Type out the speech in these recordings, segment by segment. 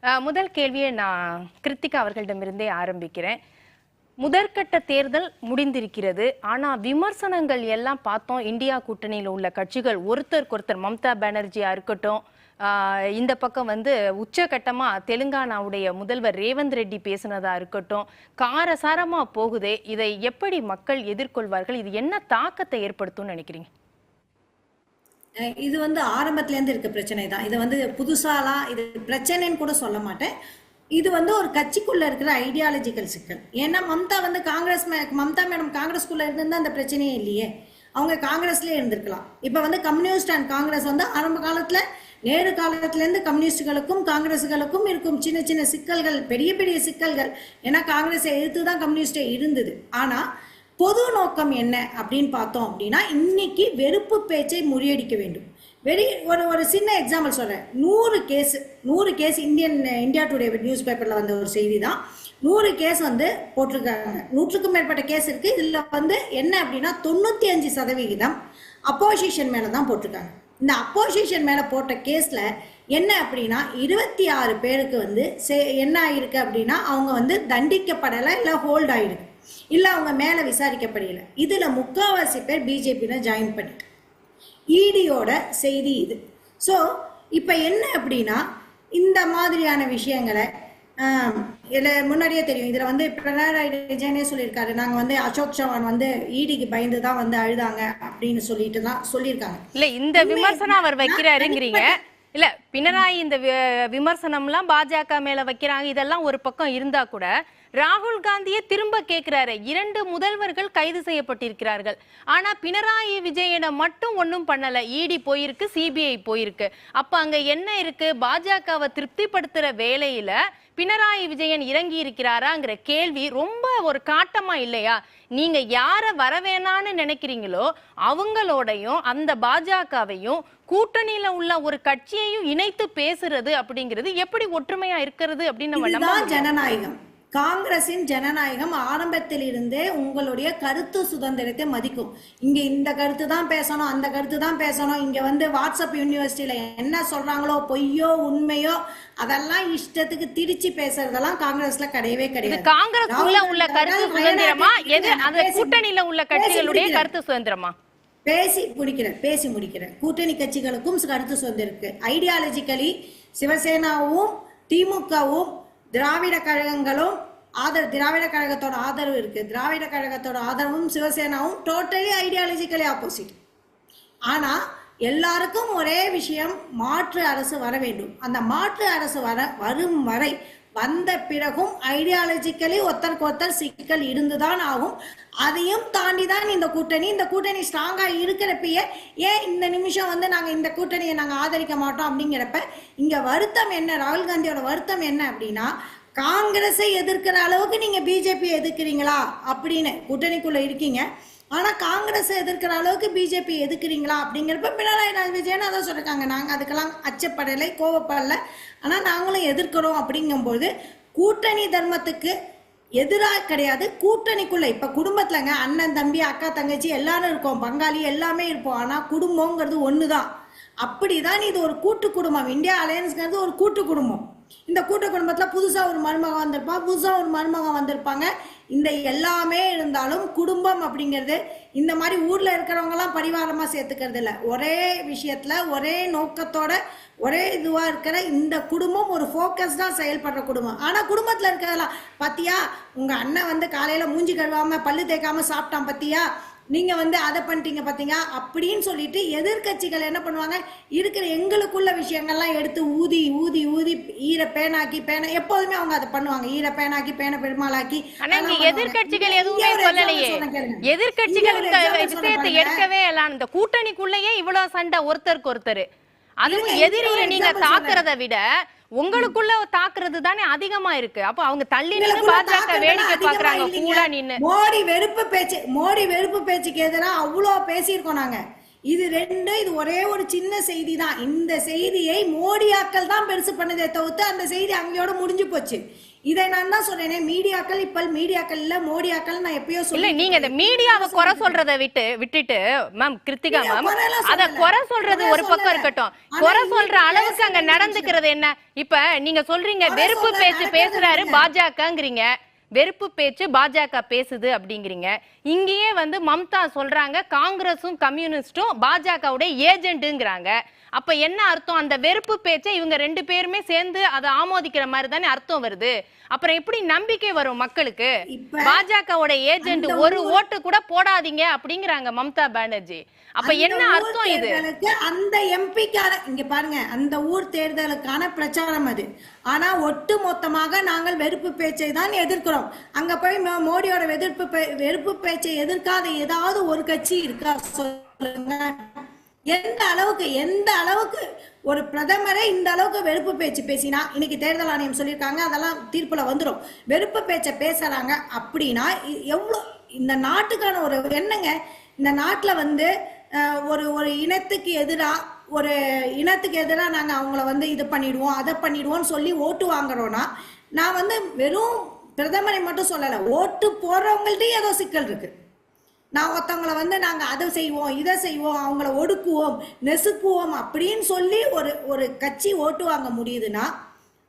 முதல் கேள்வியை நான் கிருத்திகா அவர்களிடமிருந்தே ஆரம்பிக்கிறேன். முதற்கட்ட தேர்தல் முடிந்திருக்கிறது. ஆனா விமர்சனங்கள் எல்லாம் பார்த்தோம். இந்தியா கூட்டணியில் உள்ள கட்சிகள் ஒருத்தருக்கொருத்தர், மம்தா பானர்ஜியா இருக்கட்டும், இந்த பக்கம் உச்சகட்டமா தெலுங்கானாவுடைய முதல்வர் ரேவந்த் ரெட்டி பேசினதா இருக்கட்டும், காரசாரமா போகுதே. இதை எப்படி மக்கள் எதிர்கொள்வார்கள்? இது என்ன தாக்கத்தை ஏற்படுத்தும்னு நினைக்கிறீங்க? இது ஆரம்பத்திலேருந்து இருக்க பிரச்சனை தான். இது புதுசாலாம் இது பிரச்சனைன்னு கூட சொல்ல மாட்டேன். இது ஒரு கட்சிக்குள்ள இருக்கிற ஐடியாலஜிக்கல் சிக்கல். ஏன்னா மம்தா மம்தா மேடம் காங்கிரஸ்குள்ள இருந்திருந்தா அந்த பிரச்சனையே இல்லையே. அவங்க காங்கிரஸ்லேயே இருந்திருக்கலாம். இப்போ கம்யூனிஸ்ட் அண்ட் காங்கிரஸ் ஆரம்ப காலத்தில் நேரு காலத்திலேருந்து கம்யூனிஸ்டுகளுக்கும் காங்கிரஸுகளுக்கும் இருக்கும் சின்ன சின்ன சிக்கல்கள், பெரிய பெரிய சிக்கல்கள். ஏன்னா காங்கிரஸை எதிர்த்து தான் கம்யூனிஸ்டே இருந்தது. ஆனால் பொது நோக்கம் என்ன அப்படின்னு பார்த்தோம் அப்படின்னா, இன்னைக்கு வெறுப்பு பேச்சை முறியடிக்க வேண்டும். ஒரு சின்ன எக்ஸாம்பிள் சொல்கிறேன். 100 கேஸ் இந்தியா டுடே நியூஸ் பேப்பரில் ஒரு செய்தி தான். 100 கேஸ் போட்டிருக்காங்க. 100க்கும் மேற்பட்ட கேஸ் இருக்குது. இதில் என்ன அப்படின்னா 95% அப்போசிஷன் மேலே தான் போட்டிருக்காங்க. இந்த அப்போசிஷன் மேலே போட்ட கேஸில் என்ன அப்படின்னா 26 பேருக்கு என்ன ஆகிருக்கு அப்படின்னா அவங்க தண்டிக்கப்படலை, இல்லை ஹோல்ட் ஆகிருக்கு, இல்லை அவங்க மேலே விசாரிக்கப்படலை. இதில் முக்கால்வாசி பேர் பிஜேபியில் ஜாயின் பண்ணிட்டு இடியோட செய்தி இது. ஸோ இப்போ என்ன அப்படின்னா இந்த மாதிரியான விஷயங்களை இதில் முன்னாடியே தெரியும். இதில் பினராயி விஜயனே சொல்லியிருக்காரு, நாங்கள் அசோக் சவான் இடிக்கு பயந்து தான் அழுதாங்க அப்படின்னு சொல்லிட்டு தான் சொல்லியிருக்காங்க. இல்லை, இந்த விமர்சனம் அவர் வைக்கிறாருங்கிறீங்க. இல்ல, பினராயி இந்த விமர்சனம்லாம் பாஜக மேல வைக்கிறாங்க. இதெல்லாம் ஒரு பக்கம் இருந்தா கூட ராகுல் காந்தியை திரும்ப கேட்கிறாரு. 2 முதல்வர்கள் கைது செய்யப்பட்டிருக்கிறார்கள். ஆனா பினராயி விஜயனை மட்டும் ஒன்னும் பண்ணல. இடி போயிருக்கு, சிபிஐ போயிருக்கு. அப்ப அங்க என்ன இருக்கு? பாஜகவை திருப்திப்படுத்துற வேலையில பினராயி விஜயன் இறங்கி இருக்கிறாராங்கிற கேள்வி ரொம்ப ஒரு காட்டமா இல்லையா? நீங்க யார வரவேணான்னு நினைக்கிறீங்களோ அவங்களோடையும் அந்த பாஜகவையும் கூட்டணியில உள்ள ஒரு கட்சியையும் இணைத்து பேசுறது அப்படிங்கிறது எப்படி ஒற்றுமையா இருக்கிறது அப்படின்னு ஜனநாயகம். காங்கிரசின் ஜனநாயகம் ஆரம்பத்தில் இருந்தே உங்களுடைய கருத்து சுதந்திரத்தை மதிக்கும். இங்க இந்த கருத்து தான் பேசணும், அந்த கருத்து தான் பேசணும். இங்க வாட்ஸ்அப் யூனிவர்சிட்டியில என்ன சொல்றாங்களோ, பொய்யோ உண்மையோ அதெல்லாம் இஷ்டத்துக்கு திரிச்சு பேசுறதெல்லாம் காங்கிரஸ்ல கிடையவே கிடையாது. காங்கிரஸ் உள்ள கருத்து சுதந்திரமா, கூட்டணியில உள்ள கட்சிகளுடைய கருத்து சுதந்திரமா? பேசி முடிக்கிறேன். கூட்டணி கட்சிகளுக்கும் கருத்து சுதந்திரம் இருக்கு. ஐடியாலஜிக்கலி சிவசேனாவும் திமுகவும் திராவிட கழகங்களும் திராவிட கழகத்தோட ஆதரவு இருக்கு. திராவிட கழகத்தோட ஆதரவும் சிவசேனாவும் டோட்டலி ஐடியாலஜிக்கலி ஆப்போசிட். ஆனா எல்லாருக்கும் ஒரே விஷயம், மாற்று அரசு வர வேண்டும். அந்த மாற்று அரசு வரும் வரை வந்த பிறகும் ஐடியாலஜிக்கலி ஒருத்தருக்கு ஒருத்தர் சிக்கல் இருந்துதான் ஆகும். அதையும் தாண்டி தான் இந்த கூட்டணி ஸ்ட்ராங்கா இருக்கிறப்பயே ஏன் இந்த நிமிஷம் நாங்க இந்த கூட்டணியை நாங்க ஆதரிக்க மாட்டோம் அப்படிங்கிறப்ப இங்க வருத்தம் என்ன, ராகுல் காந்தியோட வருத்தம் என்ன அப்படின்னா, காங்கிரஸை எதிர்க்கிற அளவுக்கு நீங்க பிஜேபி எதிர்க்கிறீங்களா அப்படின்னு கூட்டணிக்குள்ள இருக்கீங்க. ஆனா காங்கிரஸை எதிர்க்கிற அளவுக்கு பிஜேபி எதிர்க்கிறீங்களா அப்படிங்கிறப்ப பினராயி விஜயன் அதான் சொல்லிருக்காங்க, நாங்க அதுக்கெல்லாம் அச்சப்படலை, கோவப்படலை, ஆனா நாங்களும் எதிர்க்கிறோம். அப்படிங்கும்போது கூட்டணி தர்மத்துக்கு எதிராக கிடையாது. கூட்டணிக்குள்ள இப்ப குடும்பத்துலங்க அண்ணன் தம்பி அக்கா தங்கச்சி எல்லாரும் இருப்போம், பங்காளி எல்லாமே இருப்போம். ஆனா குடும்பங்கிறது ஒண்ணுதான். அப்படிதான் இது ஒரு கூட்டு குடும்பம். இந்தியா அலையன்ஸ்ங்கிறது ஒரு கூட்டு குடும்பம். இந்த கூட்டு குடும்பத்துல புதுசா ஒரு மருமகன் வந்திருப்பான், புதுசா ஒரு மருமகன் வந்திருப்பாங்க. இந்த எல்லாமே இருந்தாலும் குடும்பம் அப்படிங்கிறது இந்த மாதிரி ஊர்ல இருக்கிறவங்க எல்லாம் பரிவாரமா சேர்த்துக்கிறது இல்லை. ஒரே விஷயத்துல ஒரே நோக்கத்தோட ஒரே இதுவா இருக்கிற இந்த குடும்பம் ஒரு ஃபோக்கஸ்டா செயல்படுற குடும்பம். ஆனா குடும்பத்துல இருக்கிறதெல்லாம் பாத்தியா, உங்க அண்ணன் காலையில மூஞ்சி கழுவாம பல்லு தேய்க்காம சாப்பிட்டான் பாத்தியா, நீங்க அதை பண்ணிட்டீங்க பாத்தீங்க அப்படின்னு சொல்லிட்டு எதிர்கட்சிகள் என்ன பண்ணுவாங்க, இருக்கிற எங்களுக்குள்ள விஷயங்கள்லாம் எடுத்து ஊதி ஊதி ஊதி ஈர பேனாக்கி பேனை எப்போதுமே அவங்க அதை பண்ணுவாங்க. ஈர பேனாக்கி பேனை பெருமாளாக்கி. எதிர்கட்சிகள் எதுவுமே சொல்லலையே. எதிர்கட்சிகள் விஷயத்தை எடுக்கவே எல்லாம் இந்த கூட்டணிக்குள்ளேயே இவ்வளவு சண்டை ஒருத்தருக்கு ஒருத்தர். அதுவும் எதிரியை நீங்க தாக்குறத விட உங்களுக்குள்ள தாக்குறது தானே அதிகமா இருக்கு. அப்ப அவங்க தள்ளி நின்னு பாஜக வேடிக்கை பாக்குறாங்க, கூட நின்னு. மோடி வெறுப்பு பேச்சுக்கு எதிராக அவ்வளோ பேசியிருக்கோம் நாங்க. இது இது ஒரே ஒரு சின்ன செய்தி தான். இந்த செய்தியை மோடியாக்கள் தான் பெருசு பண்ணதே தவிர்த்து அந்த செய்தி அங்கேயோட முடிஞ்சு போச்சு. இதை நான் தான் சொல்றேனே, மீடியாக்கள் இப்ப மீடியாக்கள் இல்ல மோடியாக்கள். நான் எப்பயோ இல்ல, நீங்க இந்த மீடியாவை குறை சொல்றதை விட்டுட்டு மேம் கிருத்திகா மேம் அத குறை சொல்றது ஒரு பக்கம் இருக்கட்டும், குறை சொல்ற அளவுக்கு அங்க நடந்துக்கிறது என்ன? இப்ப நீங்க சொல்றீங்க வெறுப்பு பேச்சு பேசுறாரு பாஜகங்கிறீங்க, வெறுப்பு பேச்சு பாஜக பேசுது அப்படிங்கிறீங்க. இங்கேயே மம்தா சொல்றாங்க காங்கிரஸும் கம்யூனிஸ்டும் பாஜகவுடைய ஏஜென்ட்ங்கிறாங்க. அப்ப என்ன அர்த்தம்? அந்த வெறுப்பு பேச்சை இவங்க ரெண்டு பேருமே சேர்ந்து அதை ஆமோதிக்கிற மாதிரி தானே அர்த்தம் வருது. அப்புறம் எப்படி நம்பிக்கை வரும் மக்களுக்கு? பாஜகவோட ஏஜென்ட் ஒரு ஓட்டு கூட போடாதீங்க அப்படிங்கிறாங்க மம்தா பானர்ஜி. அப்ப என்ன அர்த்தம் இது? அந்த எம்பிக்கான இங்க பாருங்க, அந்த ஊர் தேர்தலுக்கான பிரச்சாரம் அது. ஆனா ஒட்டு மொத்தமாக நாங்கள் வெறுப்பு பேச்சை தான் எதிர்க்கிறோம். அங்க போய் மோடியோட வெறுப்பு பேச்சை எதிர்க்காத ஏதாவது ஒரு கட்சி இருக்கா சொல்லுங்க? எந்த அளவுக்கு ஒரு பிரதமரை இந்த அளவுக்கு வெறுப்பு பேச்சு பேசினா, இன்னைக்கு தேர்தல் ஆணையம் சொல்லியிருக்காங்க அதெல்லாம் தீர்ப்புல வந்துடும். வெறுப்பு பேச்சை பேசுறாங்க அப்படின்னா எவ்வளவு இந்த நாட்டுக்கான ஒரு என்னங்க? இந்த நாட்டுல ஒரு இனத்துக்கு எதிரா நாங்க அவங்கள இது பண்ணிடுவோம் அதை பண்ணிடுவோம்னு சொல்லி ஓட்டு வாங்குறோம்னா, நான் வெறும் பிரதமரை மட்டும் சொல்லல, ஓட்டு போறவங்கள்ட்டயும் ஏதோ சிக்கல் இருக்கு. நான் ஒருத்தவங்களை நாங்க அதை செய்வோம் இதை செய்வோம் அவங்கள ஒடுக்குவோம் நெசுக்குவோம் அப்படின்னு சொல்லி ஒரு கட்சி ஓட்டு வாங்க முடியுதுன்னா,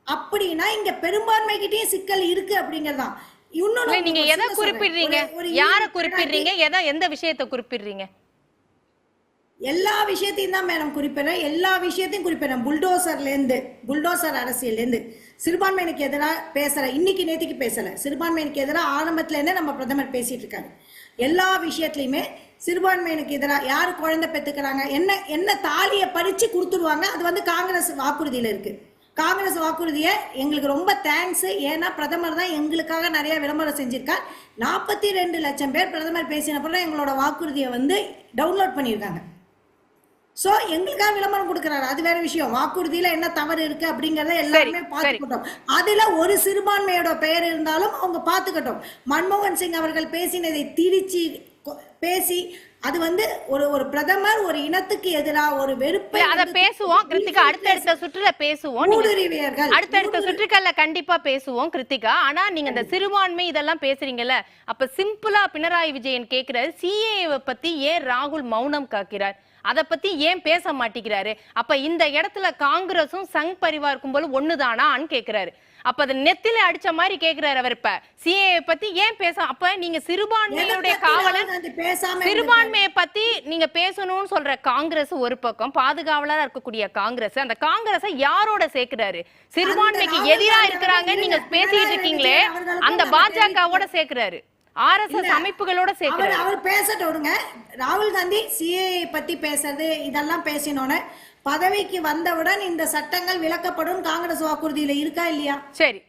அப்படின்னா இங்க பெரும்பான்மைகிட்டயும் சிக்கல் இருக்கு அப்படிங்கறதுதான். இன்னொன்னு நீங்க எதை குறிப்பிடுறீங்க? யாரை குறிப்பிடுறீங்க? எந்த விஷயத்தை குறிப்பிடுறீங்க? எல்லா விஷயத்தையும் தான் மேடம் குறிப்பிடுறேன். எல்லா விஷயத்தையும் குறிப்பிடுறேன். புல்டோசர் அரசியல்ல இருந்து சிறுபான்மையினுக்கு எதிராக பேசல, இன்னைக்கு நேத்திக்கு பேசல, சிறுபான்மையினுக்கு எதிராக ஆரம்பத்துல இருந்தே நம்ம பிரதமர் பேசிட்டு இருக்காரு. எல்லா விஷயத்திலயுமே சிறுபான்மையினுக்கு எதிராக யாரு குழந்தை பெத்துக்கிறாங்க, என்ன தாலியை பறிச்சு கொடுத்துடுவாங்க, அது காங்கிரஸ் வாக்குறுதியில இருக்கு. காங்கிரஸ் வாக்குறுதியை எங்களுக்கு ரொம்ப தேங்க்ஸ். ஏன்னா பிரதமர் தான் எங்களுக்காக நிறைய விளம்பரம் செஞ்சிருக்கார். 42 லட்சம் பேர் பிரதமர் பேசினப்பறம் எங்களோட வாக்குறுதியை டவுன்லோட் பண்ணியிருக்காங்க. சோ எங்களுக்காக விளம்பரம் கொடுக்கிறாரு, அது வேற விஷயம். வாக்குறுதியில என்ன தவறு இருக்கு அப்படிங்கறத எல்லாருமே பாத்துக்கிட்டோம். அதுல ஒரு சிறுபான்மையோட பெயர் இருந்தாலும் அவங்க பாத்துக்கிட்டோம். மன்மோகன் சிங் அவர்கள் பேசினதை திரிச்சு பேசி அது ஒரு பிரதமர் ஒரு இனத்துக்கு எதிராக ஒரு வெறுப்பை அத பேசுவோம் கிருத்திகா, அடுத்தடுத்த சுற்றுல பேசுவோம், அடுத்தடுத்த சுற்றுக்கள்ல கண்டிப்பா பேசுவோம் கிருத்திகா. ஆனா நீங்க இந்த சிறுபான்மை இதெல்லாம் பேசுறீங்கல்ல, அப்ப சிம்பிளா பினராயி விஜயன் கேக்குறாரு, சிஏஏ பத்தி ஏன் ராகுல் மௌனம் காக்கிறார், அத பத்தி ஏன் பேச மாட்டேங்கிறாரு? அப்ப இந்த இடத்துல காங்கிரஸும் சங் பரிவாருக்கும் போல ஒண்ணுதானான்னு கேக்குறாரு. அப்ப அது நெத்தில அடிச்ச மாதிரி கேக்குறாரு அவர். இப்ப சிஏஏ பத்தி ஏன் பேச? அப்ப நீங்க சிறுபான்மையுடைய காவலர், சிறுபான்மையை பத்தி நீங்க பேசணும்னு சொல்ற காங்கிரஸ் ஒரு பக்கம், பாதுகாவலரா இருக்கக்கூடிய காங்கிரஸ், அந்த காங்கிரஸை யாரோட சேர்க்கிறாரு? சிறுபான்மைக்கு எதிராக இருக்கிறாங்க நீங்க பேசிட்டு இருக்கீங்களே, அந்த பாஜகவோட சேர்க்கிறாரு, ஆர்எஸ்எஸ் அமைப்புகளோட சேர்க்கிறாரு. அவர் பேசட்டு விடுங்க. ராகுல் காந்தி சிஏஏ பத்தி பேசுறது இதெல்லாம் பேசினோன்னு பதவிக்கு வந்தவுடன் இந்த சட்டங்கள் விலக்கப்படும் காங்கிரஸ் வாக்குறுதியில இருக்கா இல்லையா? சரி,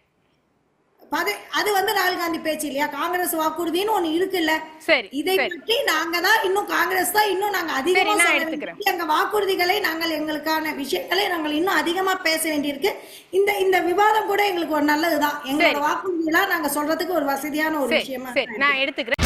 அது ராகுல் காந்தி பேச்சு இல்லையா? காங்கிரஸ் வாக்குறுதின்னு ஒண்ணு இருக்குல்ல. சரி, இதை பற்றி நாங்க தான் இன்னும் காங்கிரஸ் தான் இன்னும் நாங்க அதிகமா எங்க வாக்குறுதிகளை நாங்கள் எங்களுக்கான விஷயங்களை நாங்கள் இன்னும் அதிகமா பேச வேண்டியிருக்கு. இந்த விவாதம் கூட எங்களுக்கு ஒரு நல்லதுதான். எங்களோட வாக்குறுதியெல்லாம் நாங்க சொல்றதுக்கு ஒரு வசதியான ஒரு விஷயமா நான் எடுத்துக்கிறேன்.